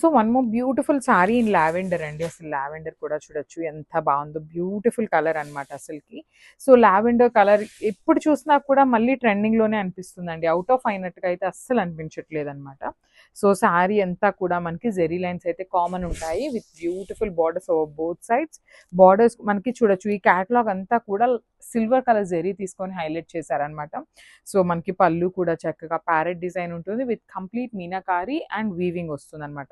So one more beautiful sorry in lavender అండి. అసలు lavender కూడా చూడొచ్చు ఎంత బాగుందో, బ్యూటిఫుల్ కలర్ అనమాట అసలుకి. సో లావెండర్ కలర్ ఎప్పుడు చూసినా కూడా మళ్ళీ ట్రెండింగ్లోనే అనిపిస్తుందండి, అవుట్ ఆఫ్ అయినట్టుగా అయితే అస్సలు అనిపించట్లేదు అనమాట. సో శారీ అంతా కూడా మనకి జెరీ లైన్స్ అయితే కామన్ ఉంటాయి with beautiful borders over both sides. Borders మనకి చూడొచ్చు, ఈ క్యాటలాగ్ అంతా కూడా సిల్వర్ కలర్ జెరీ తీసుకొని హైలైట్ చేశారనమాట. సో మనకి పళ్ళు కూడా చక్కగా ప్యారెట్ డిజైన్ ఉంటుంది with complete meenakari and weaving వస్తుంది అనమాట.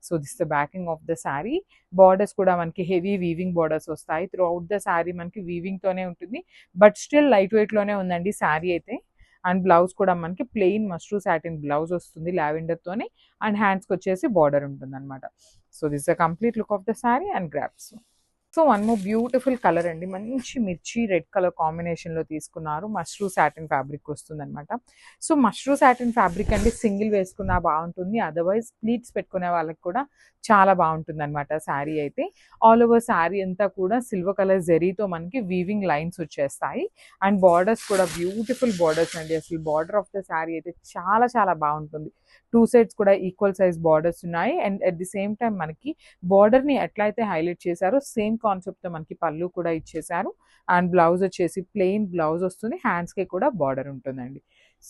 So this the backing of the sari. Borders కూడా మనకి హెవీ వీవింగ్ బార్డర్స్ వస్తాయి. త్రూ అవుట్ ద శారీ మనకి వీవింగ్ తోనే ఉంటుంది, బట్ స్టిల్ లైట్ వెయిట్ లోనే ఉందండి శారీ అయితే. అండ్ బ్లౌజ్ కూడా మనకి ప్లెయిన్ మస్ట్రూ సాటిన్ బ్లౌజ్ వస్తుంది లావెండర్ తోనే, అండ్ హ్యాండ్స్కి వచ్చేసి బార్డర్ ఉంటుంది అనమాట. So this the complete look of the sari and grasp. So one more beautiful colour అండి, మంచి మిర్చి రెడ్ కలర్ కాంబినేషన్లో తీసుకున్నారు. మష్రూ సాటిన్ ఫ్యాబ్రిక్ వస్తుంది అనమాట. సో మష్రూ సాటిన్ ఫ్యాబ్రిక్ అండి సింగిల్ వేసుకున్నా బాగుంటుంది, అదర్వైజ్ ప్లీట్స్ పెట్టుకునే వాళ్ళకి కూడా చాలా బాగుంటుంది అనమాట శారీ అయితే. ఆల్ ఓవర్ శారీ అంతా కూడా సిల్వర్ కలర్ జెరీతో మనకి వీవింగ్ లైన్స్ వచ్చేస్తాయి. అండ్ బార్డర్స్ కూడా బ్యూటిఫుల్ బార్డర్స్ అండి. అసలు బార్డర్ ఆఫ్ ద శారీ అయితే చాలా చాలా బాగుంటుంది. టూ సైడ్స్ కూడా ఈక్వల్ సైజ్ బార్డర్స్ ఉన్నాయి. And at the same time మనకి బార్డర్ని ఎట్లా అయితే హైలైట్ చేశారో సేమ్ కాన్సెప్ట్తో మనకి పళ్ళు కూడా ఇచ్చేసారు. అండ్ బ్లౌజ్ వచ్చేసి ప్లెయిన్ బ్లౌజ్ వస్తుంది, హ్యాండ్స్కి కూడా బార్డర్ ఉంటుందండి.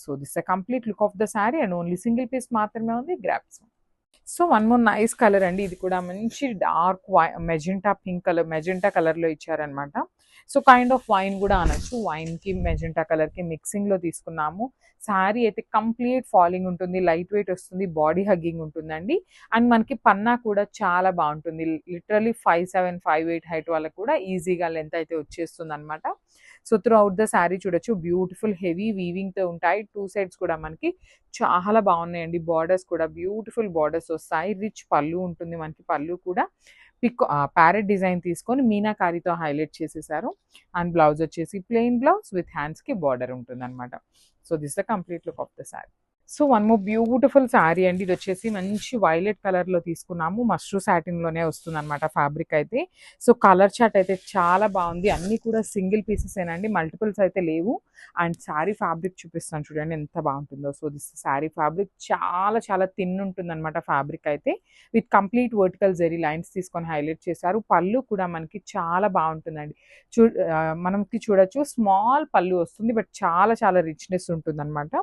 So this a complete look of the sari and only single piece మాత్రమే ఉంది, గ్రాప్స్. So one more nice colour అండి, ఇది కూడా మంచి dark magenta pink colour, magenta కలర్లో ఇచ్చారనమాట. సో కైండ్ ఆఫ్ వైన్ కూడా అనొచ్చు, వైన్కి మెజెంటా కలర్కి మిక్సింగ్లో తీసుకున్నాము. శారీ అయితే కంప్లీట్ ఫాలింగ్ ఉంటుంది, లైట్ వెయిట్ వస్తుంది, బాడీ హగ్గింగ్ ఉంటుందండి. అండ్ మనకి పన్నా కూడా చాలా బాగుంటుంది, లిటరలీ 5'7", 5'8" హైట్ వాళ్ళకి కూడా ఈజీగా లెంత్ అయితే వచ్చేస్తుంది అనమాట. So through out the sari చూడొచ్చు, బ్యూటిఫుల్ హెవీ వీవింగ్తో ఉంటాయి. టూ సైడ్స్ కూడా మనకి చాలా బాగున్నాయండి. బార్డర్స్ కూడా బ్యూటిఫుల్ బార్డర్స్ వస్తాయి. రిచ్ పళ్ళు ఉంటుంది మనకి, పళ్ళు కూడా ప్యారెట్ డిజైన్ తీసుకొని మీనాకారితో హైలైట్ చేసేసారు. అండ్ బ్లౌజ్ వచ్చేసి ప్లెయిన్ బ్లౌజ్ విత్ హ్యాండ్స్కి బార్డర్ ఉంటుంది అనమాట. So this the complete look of the sari. So one more beautiful sari అండి, ఇది వచ్చేసి మంచి వైలెట్ కలర్లో తీసుకున్నాము. మష్రూ సాటిన్లోనే వస్తుంది అనమాట ఫ్యాబ్రిక్ అయితే. సో కలర్ చార్ట్ అయితే చాలా బాగుంది, అన్నీ కూడా సింగిల్ పీసెస్ ఏనండి, మల్టిపుల్స్ అయితే లేవు. అండ్ శారీ ఫ్యాబ్రిక్ చూపిస్తాను చూడండి ఎంత బాగుంటుందో. సో దిస్ శారీ ఫ్యాబ్రిక్ చాలా చాలా థిన్ ఉంటుంది అనమాట ఫ్యాబ్రిక్ అయితే, with complete vertical zari lines తీసుకొని హైలైట్ చేశారు. పళ్ళు కూడా మనకి చాలా బాగుంటుందండి. చూ మనకి చూడొచ్చు స్మాల్ పళ్ళు వస్తుంది, బట్ చాలా చాలా రిచ్నెస్ ఉంటుంది అనమాట.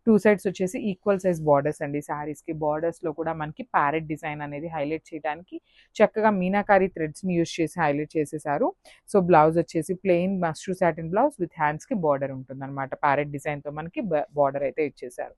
టూ సైడ్స్ వచ్చేసి ఈక్వల్ సైజ్ బార్డర్స్ అండి. శారీస్కి బార్డర్స్లో కూడా మనకి ప్యారెట్ డిజైన్ అనేది హైలైట్ చేయడానికి చక్కగా మీనాకారి థ్రెడ్స్ని యూజ్ చేసి హైలైట్ చేసేసారు. సో బ్లౌజ్ వచ్చేసి plain mashru satin blouse with హ్యాండ్స్కి బార్డర్ ఉంటుంది అనమాట. ప్యారెట్ డిజైన్తో మనకి బార్డర్ అయితే ఇచ్చేసారు.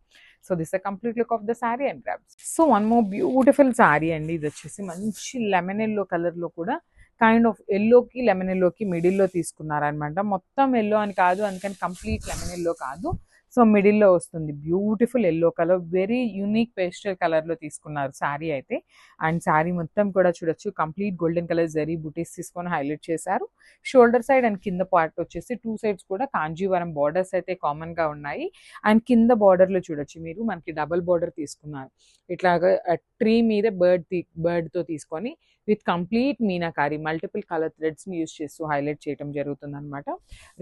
So this the complete look of the sari and grasp. So one more beautiful sari అండి, ఇది వచ్చేసి మంచి లెమన్ ఎల్లో కలర్లో కూడా కైండ్ ఆఫ్ ఎల్లోకి లెమన్ ఎల్లోకి మిడిల్లో తీసుకున్నారనమాట. మొత్తం ఎల్లో అని కాదు, అందుకని కంప్లీట్ లెమన్ ఎల్లో కాదు, సో మిడిల్లో వస్తుంది. Beautiful yellow colour, very unique pastel కలర్లో తీసుకున్నారు శారీ అయితే. అండ్ శారీ మొత్తం కూడా చూడొచ్చు కంప్లీట్ గోల్డెన్ కలర్ జరీ బుటీస్ తీసుకొని హైలైట్ చేశారు. షోల్డర్ సైడ్ అండ్ కింద పార్ట్ వచ్చేసి టూ సైడ్స్ కూడా కాంజీవరం బార్డర్స్ అయితే కామన్గా ఉన్నాయి. అండ్ కింద బార్డర్లో చూడొచ్చు మీరు మనకి డబల్ బార్డర్ తీసుకున్నారు, ఇట్లాగా ట్రీ మీద బర్డ్తో తీసుకొని with complete meenakari multiple colour థ్రెడ్స్ని యూజ్ చేస్తూ హైలైట్ చేయడం జరుగుతుంది అనమాట.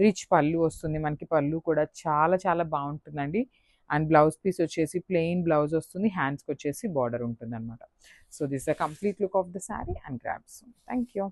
రిచ్ పళ్ళు వస్తుంది మనకి, పళ్ళు కూడా చాలా చాలా బాగుంటుందండి. అండ్ బ్లౌజ్ పీస్ వచ్చేసి ప్లెయిన్ బ్లౌజ్ వస్తుంది, హ్యాండ్స్కి వచ్చేసి బార్డర్ ఉంటుంది అనమాట. So this the complete look of the sari and grasp. Thank you.